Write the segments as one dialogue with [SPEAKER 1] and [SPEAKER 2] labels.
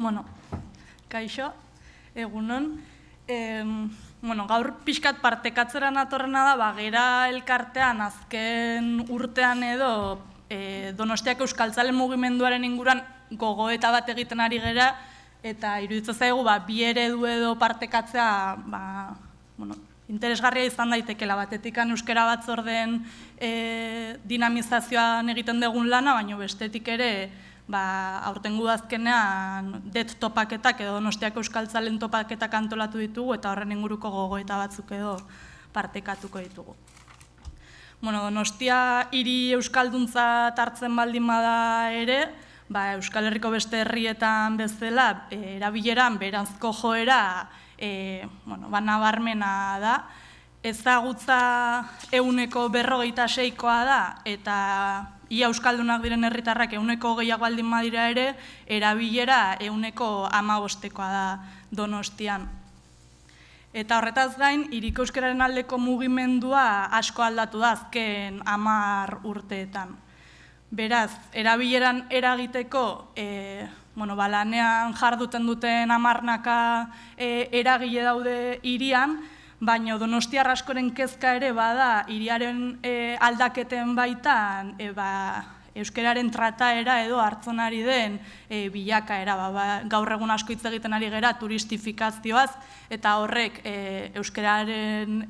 [SPEAKER 1] Bueno, kaixo, egunon. Gaur pixkat partekatzera natorrena da, gera elkartean azken urtean edo Donostiako Euskaltzale mugimenduaren inguruan gogoeta bat egiten ari gera, eta iruditzen zaigu bi eredu edo partekatzea interesgarria izan daitekeela, batetik euskara batzordeen dinamizazioan egiten dugun lana, baina bestetik ere aurten udazkenean det topaketak edo Donostiako Euskaltzaleen topaketak antolatu ditugu eta horren inguruko gogoeta batzuk edo partekatuko ditugu. Donostia hiri euskalduntza hartzen baldin bada ere, Euskal Herriko beste herrietan bezala, erabileran beranzko joera nabarmena da. Ezagutza 46%koa da, eta ia euskaldunak diren herritarrak 20% baldin badira ere, erabilera 15%koa da Donostian. Eta horretaz gain, hiriko euskararen aldeko mugimendua asko aldatu da azken 10 urteetan. Beraz, erabileran eragiteko, lanean jarduten duten 10 eragile daude hirian, baina Donostiar askoren kezka ere bada hiriaren aldaketen baitan euskararen trataera edo hartzen ari den bilakaera. Gaur egun asko hitz egiten ari gera turistifikazioaz, eta horrek euskararen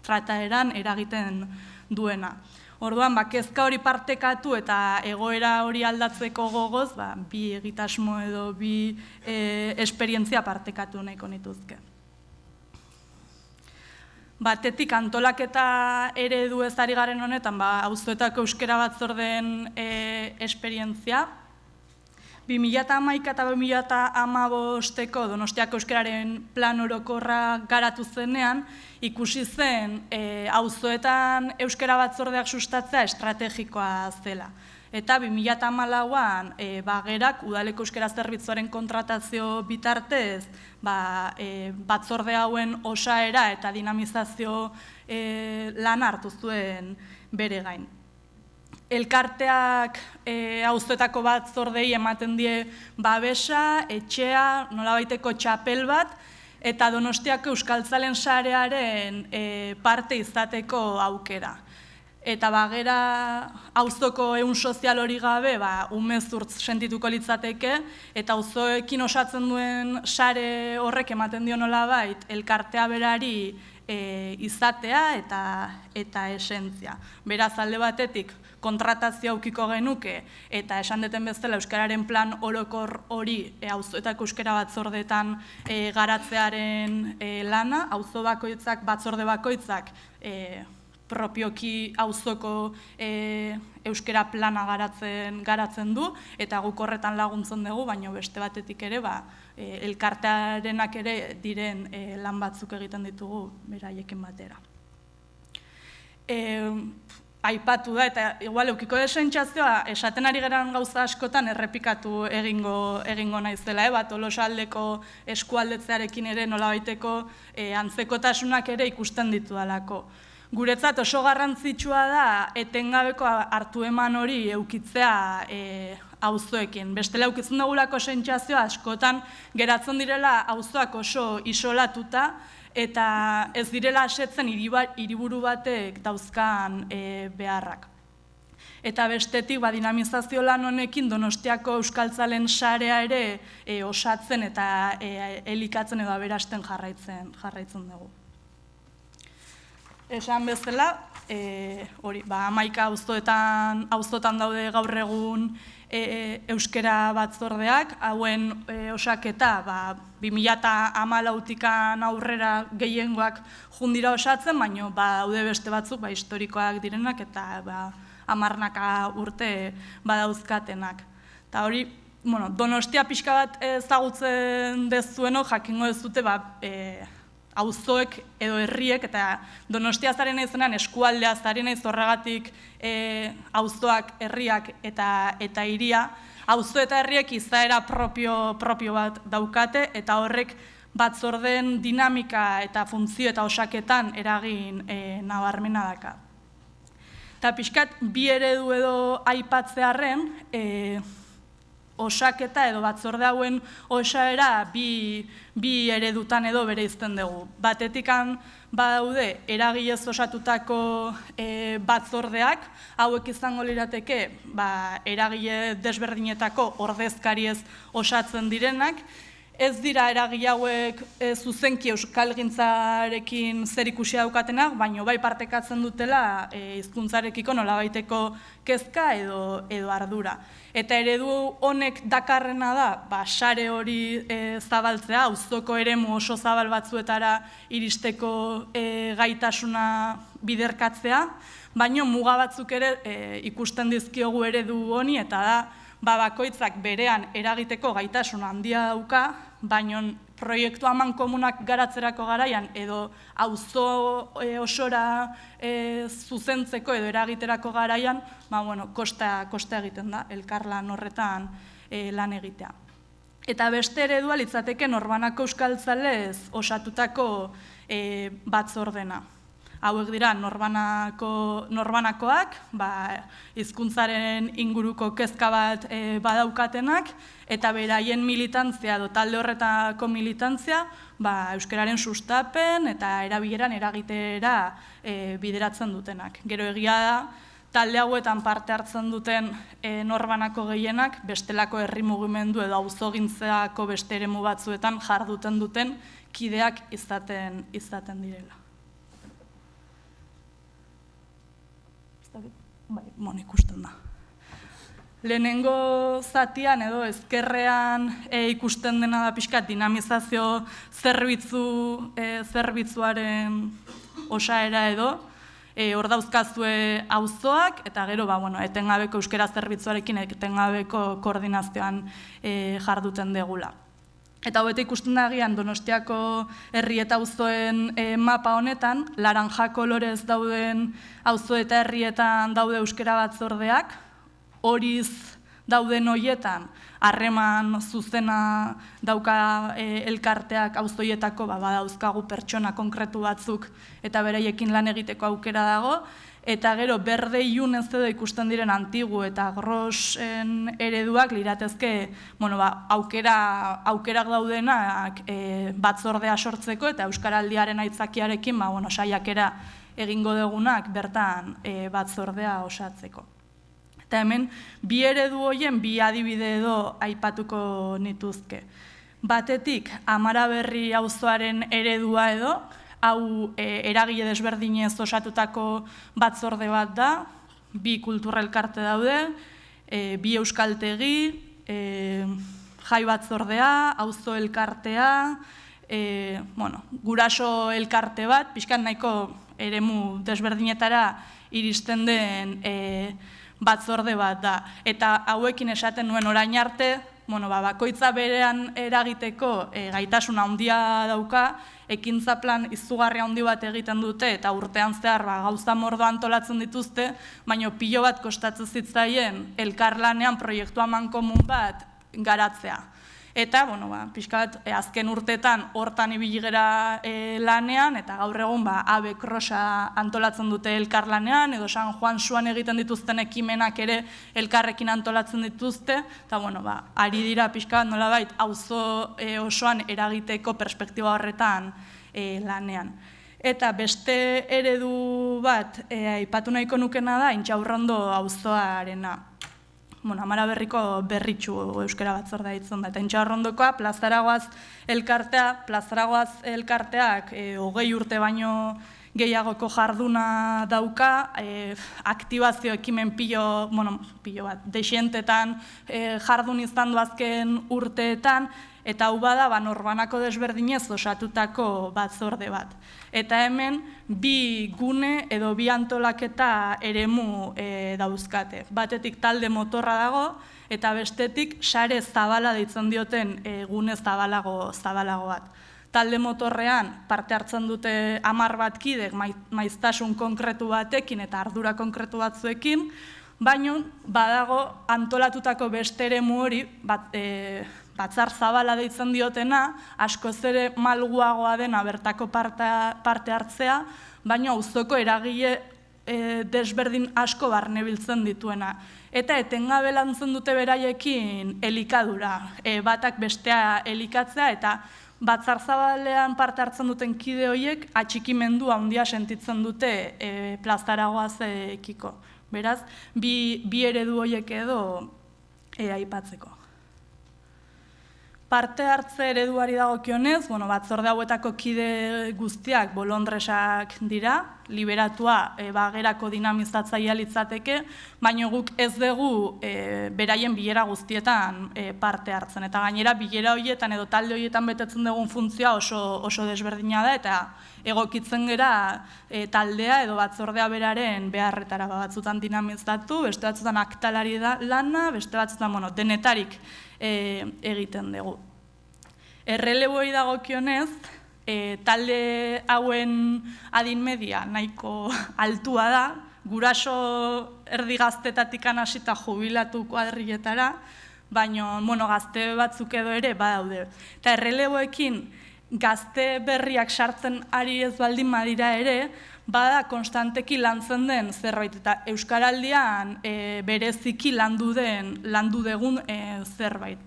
[SPEAKER 1] trataeran eragiten duena. Orduan, kezka hori partekatu eta egoera hori aldatzeko gogoz, bi egitasmo edo bi esperientzia partekatu nahiko nituzke. Batetik antolaketa eredu ez ari garen honetan, auzoetako euskara batzordeen esperientzia. 2011 eta 2015ko Donostiako euskararen plan orokorra garatu zenean, ikusi zen auzoetan euskara batzordeak sustatzea estrategikoa zela. Eta 2014an gerak udaleko euskara zerbitzuaren kontratazio bitartez batzorde hauen osaera eta dinamizazio lan hartu zuen bere gain. Elkarteak auzoetako batzordei ematen die babesa, etxea, nolabaiteko txapel bat, eta Donostiako Euskaltzaleen sarearen parte izateko aukera. Eta gera auzoko ehun sozial hori gabe umezurtz sentituko litzateke, eta auzoekin osatzen duen sare horrek ematen dio nolabait elkartea berari izatea eta esentzia. Beraz, alde batetik kontratazio aukiko genuke, eta esan deten bezala euskararen plan orokor hori auzoetako euskara batzordeetan garatzearen lana, auzo bakoitzak, batzorde bakoitzak propioki auzoko euskara plana garatzen du, eta guk horretan laguntzen dugu, baina beste batetik ere elkartearenak ere diren lan batzuk egiten ditugu beraiekin batera. Aipatu da, eta igual eukiko desentzazioa esaten ari geran gauza askotan errepikatu egingo naizela, Tolosaldeko eskualdetzearekin ere nolabaiteko antzekotasunak ere ikusten ditudalako. Guretzat oso garrantzitsua da etengabeko hartu eman hori eukitzea auzoekin. Bestela eukitzen dugulako sentsazioa askotan geratzen direla auzoak oso isolatuta, eta ez direla asetzen hiriburu batek dauzkan beharrak. Eta bestetik, dinamizazio lan honekin Donostiako Euskaltzaleen sarea ere osatzen eta elikatzen edo aberasten jarraitzen dugu. Esan bezala, 11 auzotan daude gaur egun euskara batzordeak, hauen osaketa 2014tikan aurrera gehiengoak jundira osatzen, baina daude beste batzuk historikoak direnak eta 10 urte badauzkatenak. Eta hori, Donostia pixka bat ezagutzen dezueno, jakingo dezute auzoek edo herriek, eta Donostia zaren izenean eskualdea zaren iz horregatik auzoak, herriak eta hiria, auzo eta herriek izaera propio bat daukate, eta horrek batzordeen dinamika eta funtzio eta osaketan eragin nabarmena daka. Eta pixkat bi eredu edo aipatzearren, osaketa edo batzorde hauen osaera bi eredutan edo bereizten dugu. Batetikan badaude eragilez osatutako batzordeak, hauek izango lirateke eragile desberdinetako ordezkariez osatzen direnak. Ez dira eragile hauek zuzenki euskalgintzarekin zerikusia daukatenak, baina bai partekatzen dutela hizkuntzarekiko nolabaiteko kezka edo ardura. Eta eredu honek dakarrena da, sare hori zabaltzea, auzoko eremu oso zabal batzuetara iristeko gaitasuna biderkatzea, baina muga batzuk ere ikusten dizkiogu eredu honi, eta da, bakoitzak berean eragiteko gaitasun handia dauka, baina proiektu amankomunak garatzerako garaian edo auzo osora zuzentzeko edo eragiterako garaian, kosta egiten da, elkarlan horretan lan egitea. Eta beste eredua litzateke norbanako euskaltzalez osatutako batzordena. Hauek dira norbanakoak, hizkuntzaren inguruko kezka bat badaukatenak, eta beraien militantzia edo talde horretako militantzia euskararen sustapen eta erabileran eragitera bideratzen dutenak. Gero egia da, talde hauetan parte hartzen duten norbanako gehienak, bestelako herri mugimendu edo auzogintzako beste eremu batzuetan jarduten duten kideak izaten direla. Ikusten da. Lehenengo zatian edo ezkerrean ikusten dena da pixkat dinamizazio zerbitzuaren osaera edo, hor dauzkazue auzoak eta gero etengabeko euskara zerbitzuarekin etengabeko koordinazioan jarduten degula. Eta hobeto ikusten da agian Donostiako herri eta auzoen mapa honetan, laranja kolorez dauden auzo eta herrietan daude euskara batzordeak, horiz dauden horietan harreman zuzena dauka elkarteak auzoietako badauzkagu pertsona konkretu batzuk eta beraiekin lan egiteko aukera dago, eta gero berde ilunez edo ikusten diren antigu eta grosen ereduak liratezke aukerak daudenak batzordea sortzeko eta euskaraldiaren aitzakiarekin saiakera egingo dugunak bertan batzordea osatzeko. Eta hemen bi eredu horien bi adibide edo aipatuko nituzke. Batetik Amaraberri auzoaren eredua edo, hau eragile desberdinez osatutako batzorde bat da, bi kulturelkarte daude, bi euskaltegi, jai batzordea, auzo elkartea, guraso elkarte bat, pixkan nahiko eremu desberdinetara iristen den batzorde bat da. Eta hauekin esaten nuen orain arte, bakoitza berean eragiteko gaitasuna handia dauka, ekintza plan izugarri handi bat egiten dute eta urtean zehar gauza mordo antolatzen dituzte, baina pilo bat kostatzen zitzaien elkarlanean proiektu amankomun bat garatzea. Eta, pixkat, azken urteetan hortan ibili gera lanean, eta gaur egun Abe Krosa antolatzen dute elkarlanean, edo San Juan Suan egiten dituzten ekimenak ere elkarrekin antolatzen dituzte, eta, ari dira pixkat nolabait auzo osoan eragiteko perspektiba horretan lanean. Eta beste eredu bat aipatu nahiko nukena da Intxaurrondo auzoarena. Amaraberriko berritxu euskara batzordea ditzen da. Eta Intxaurrondokoa Plazaragoaz elkarteak 20 urte baino gehiagoko jarduna dauka, aktibazio ekimen pilo bat, desientetan jardun izan du azken urteetan, eta hau bada norbanako desberdinez osatutako batzorde bat. Eta hemen bi gune edo bi antolaketa eremu dauzkate. Batetik talde motorra dago, eta bestetik sare zabala deitzen dioten gune zabalago bat. Talde motorrean parte hartzen dute 10 bat kidek maiztasun konkretu batekin eta ardura konkretu batzuekin, baina badago antolatutako beste eremu hori, batzar zabala deitzen diotena, askoz ere malguagoa dena bertako parte hartzea, baina auzoko eragile desberdin asko barnebiltzen dituena. Eta etengabe lantzen dute beraiekin elikadura, batak bestea elikatzea, eta Batzarzabalean parte hartzen duten kide horiek atxikimendu handia sentitzen dute plazara goazekiko. Beraz, bi eredu horiek edo aipatzeko. Parte hartze ereduari dagokionez, batzorde hauetako kide guztiak bolondresak dira, liberatua gerako dinamizatzailea litzateke, baina guk ez dugu beraien bilera guztietan parte hartzen. Eta gainera, bilera horietan edo talde horietan betetzen dugun funtzioa oso desberdina da, eta egokitzen gera taldea edo batzordea beraren beharretara batzutan dinamizatu, beste batzutan aktalari lana, beste batzutan denetarik egiten dugu. Erreleboi dagokionez, talde hauen adin media nahiko altua da, guraso erdi gaztetatik hasita jubilatu kuadriletara, baina gazte batzuk edo ere badaude. Eta erreleboekin gazte berriak sartzen ari ez baldin badira ere, bada konstanteki lantzen den zerbait, eta Euskaraldian bereziki landu dugun zerbait.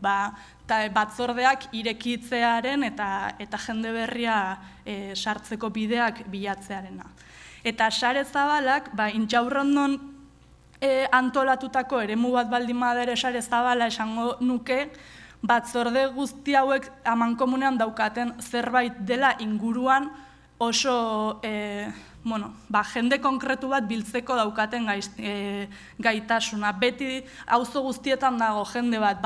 [SPEAKER 1] Batzordeak irekitzearen eta jende berria sartzeko bideak bilatzearena. Eta sare zabalak, Intxaurrondon antolatutako eremu bat baldin badere sare zabala esango nuke, batzorde guzti hauek amankomunean daukaten zerbait dela inguruan oso jende konkretu bat biltzeko daukaten gaitasuna. Beti auzo guztietan dago jende bat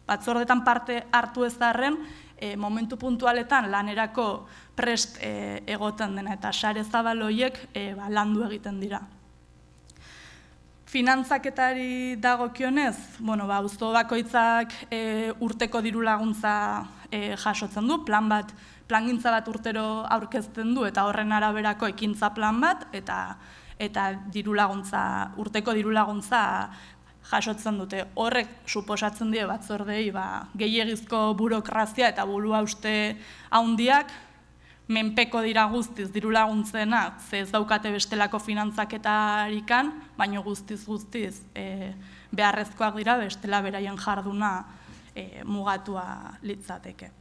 [SPEAKER 1] batzordetan parte hartu ez darren, momentu puntualetan lanerako prest egoten dena, eta sare zabal horiek landu egiten dira. Finantzaketari dagokionez, auzo bakoitzak urteko diru laguntza jasotzen du, plangintza bat urtero aurkezten du, eta horren araberako ekintza plan bat, eta urteko diru laguntza jasotzen dute. Horrek suposatzen die batzordei gehiegizko burokrazia eta burua uste handiak, menpeko dira guztiz diru laguntzena, ze ez daukate bestelako finantzaketarikan, baina guztiz beharrezkoak dira bestela beraien jarduna mugatua litzateke.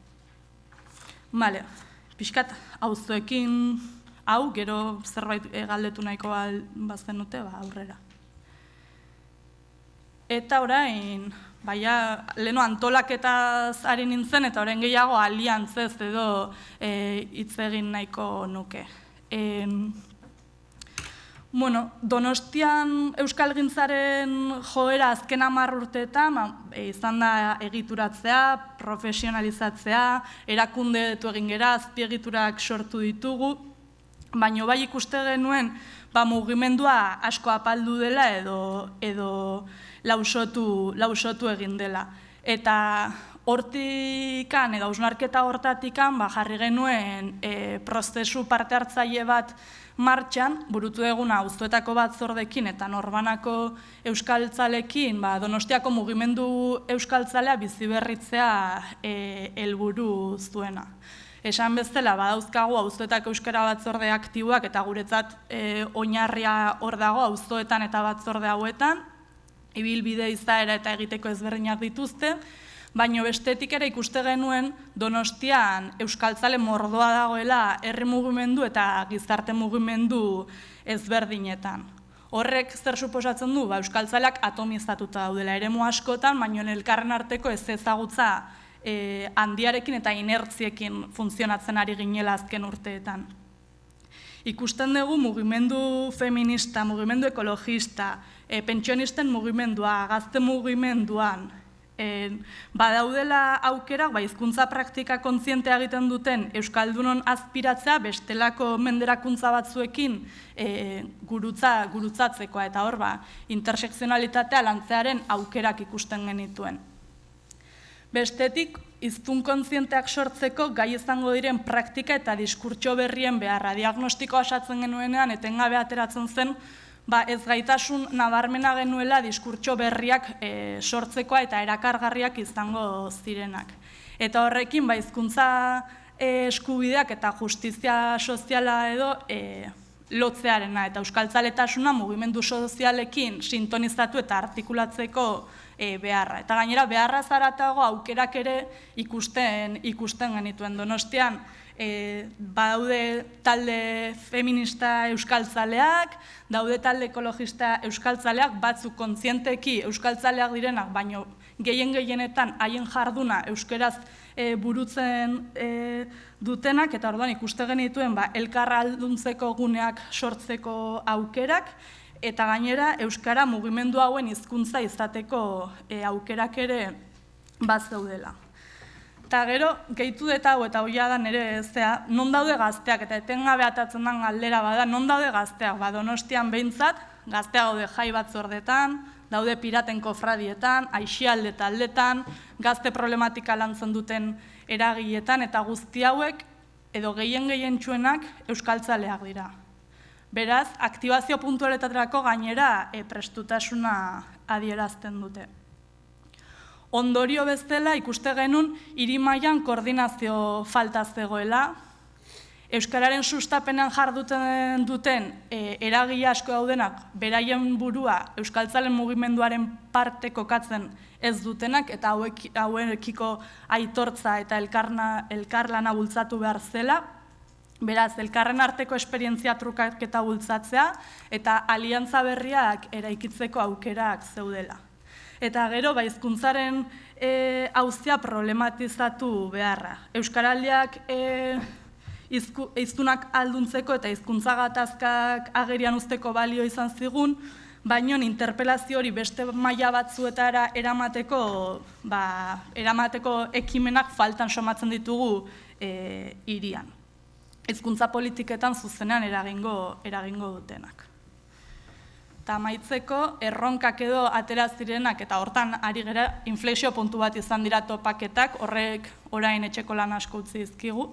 [SPEAKER 1] Pixkat auzoekin hau, gero zerbait galdetu nahiko bazenute, aurrera. Eta orain, leheno antolaketaz ari nintzen, eta orain gehiago aliantzez edo hitz egin nahiko nuke. Donostian euskalgintzaren joera azken 10 urteetan izan da egituratzea, profesionalizatzea, erakundetu egin gera, azpiegiturak sortu ditugu, baina bai ikuste genuen mugimendua asko apaldu dela edo lausotu egin dela. Eta hortikan edo hausnarketa hortatikan jarri genuen prozesu parte hartzaile bat martxan, burutu eguna auzoetako batzordekin eta norbanako euskaltzalekin Donostiako mugimendu euskaltzalea biziberritzea helburu zuena. Esan bezala, badauzkagu auzoetako euskara batzorde aktiboak eta guretzat oinarria hor dago auzoetan eta batzorde hauetan, ibilbide izaera eta egiteko ezberdinak dituzte, baina bestetik ere ikuste genuen Donostian euskaltzale mordoa dagoela herri mugimendu eta gizarte mugimendu ezberdinetan. Horrek zer suposatzen du? Euskaltzaleak atomizatuta daudela eremu askotan, baina elkarren arteko ez ezagutza handiarekin eta inertziekin funtzionatzen ari ginela azken urteetan. Ikusten dugu mugimendu feminista, mugimendu ekologista, pentsionisten mugimendua, gazte mugimenduan, badaudela aukerak, hizkuntza praktika kontzientea egiten duten euskaldunon azpiratzea bestelako menderakuntza batzuekin gurutzatzekoa, eta hor intersekzionalitatea lantzearen aukerak ikusten genituen. Bestetik, hiztun kontzienteak sortzeko gai izango diren praktika eta diskurtso berrien beharra. Diagnostikoa osatzen genuenean etengabe ateratzen zen, ez gaitasun nabarmena genuela diskurtso berriak sortzekoa eta erakargarriak izango zirenak. Eta horrekin, hizkuntza eskubideak eta justizia soziala edo lotzearena eta euskaltzaletasuna mugimendu sozialekin sintonizatu eta artikulatzeko beharra. Eta gainera, beharra zaratago aukerak ere ikusten genituen. Donostian, badaude talde feminista euskaltzaleak, daude talde ekologista euskaltzaleak, batzuk kontzienteki euskaltzaleak direnak, baino gehienetan haien jarduna euskeraz burutzen dutenak, eta orduan ikuste genituen elkarra alduntzeko guneak sortzeko aukerak, eta gainera euskara mugimendu hauen hizkuntza izateko aukerak ere bazeudela. Eta gero, gehitu eta hau eta hoia da nire non daude gazteak, eta etengabe atatzen den galdera bada, non daude gazteak, Donostian behintzat, gazteak daude jai batzordetan, daude piraten kofradietan, aixialde taldetan, gazte problematika lantzen duten eragiletan, eta guzti hauek, edo gehien txuenak euskaltzaleak dira. Beraz, aktibazio puntualetaterako gainera prestutasuna adierazten dute. Ondorio bezala ikuste genuen hiri mailan koordinazio falta zegoela. Euskararen sustapenean jarduten duten eragile asko daudenak beraien burua euskaltzalen mugimenduaren parte kokatzen ez dutenak eta hauekiko aitortza eta elkarlana bultzatu behar zela. Beraz, elkarren arteko esperientzia trukaketa bultzatzea eta aliantza berriak eraikitzeko aukerak zeudela. Eta gero, hizkuntzaren auzia problematizatu beharra. Euskaraldiak hiztunak alduntzeko eta hizkuntza gatazkak agerian uzteko balio izan zigun, baino interpelazio hori beste maila batzuetara eramateko ekimenak faltan somatzen ditugu hirian. Hizkuntza politiketan zuzenean eragingo dutenak. Eta amaitzeko, erronkak edo atera zirenak, eta hortan ari gara inflexio puntu bat izan dira topaketak, horrek orain etxeko lan asko utzi dizkigu.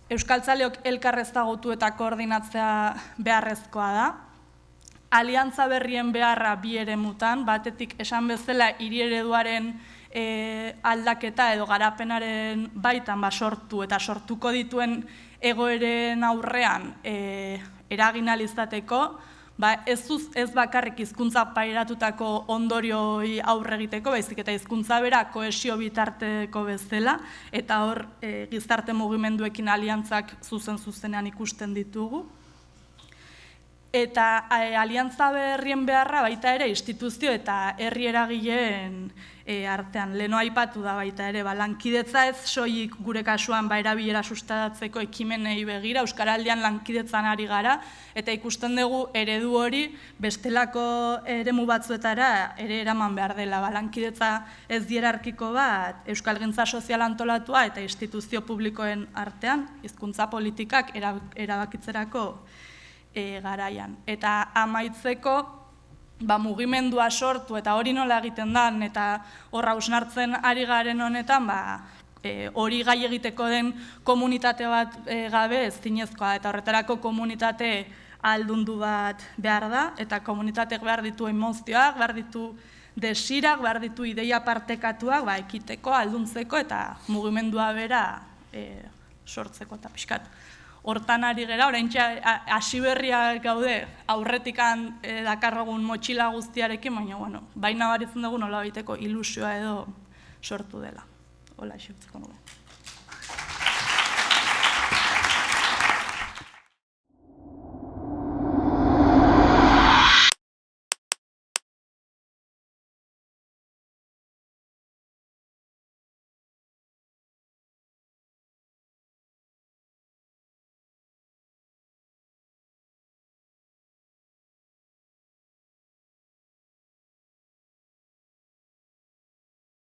[SPEAKER 1] Euskaltzaleok elkar ezagutu eta koordinatzea beharrezkoa da. Aliantza berrien beharra bi eremutan, batetik esan bezala hiri ereduaren aldaketa edo garapenaren baitan sortu eta sortuko dituen egoeren aurrean eragin ahal izateko, ez bakarrik hizkuntza pairatutako ondorioi aurre egiteko, baizik eta hizkuntza bera kohesio bitarteko bezala, eta hor gizarte mugimenduekin aliantzak zuzenean ikusten ditugu. Eta aliantza berrien beharra baita ere instituzio eta herri eragileen artean. Leno aipatu da baita ere, lankidetza ez soilik gure kasuan erabilera sustatzeko ekimenei begira, euskaraldian lankidetzan ari gara, eta ikusten dugu eredu hori bestelako eremu batzuetara ere eraman behar dela. Lankidetza ez hierarkiko bat, euskalgintza sozial antolatua eta instituzio publikoen artean, hizkuntza politikak erabakitzerako garaian. Eta amaitzeko, mugimendua sortu eta hori nola egiten den eta horra hausnartzen ari garen honetan, hori gai egiteko den komunitate bat gabe ez zinezkoa, eta horretarako komunitate aldundu bat behar da, eta komunitateak behar ditu emozioak, behar ditu desirak, behar ditu ideia partekatuak, ekiteko, alduntzeko eta mugimendua bera sortzeko eta pixkat. Hortan ari gera, oraintxe hasi berriak gaude aurretikan dakarragun motxila guztiarekin, baina baritzen dugu nola baiteko ilusioa edo sortu dela. Hola, xeutzeko nuke.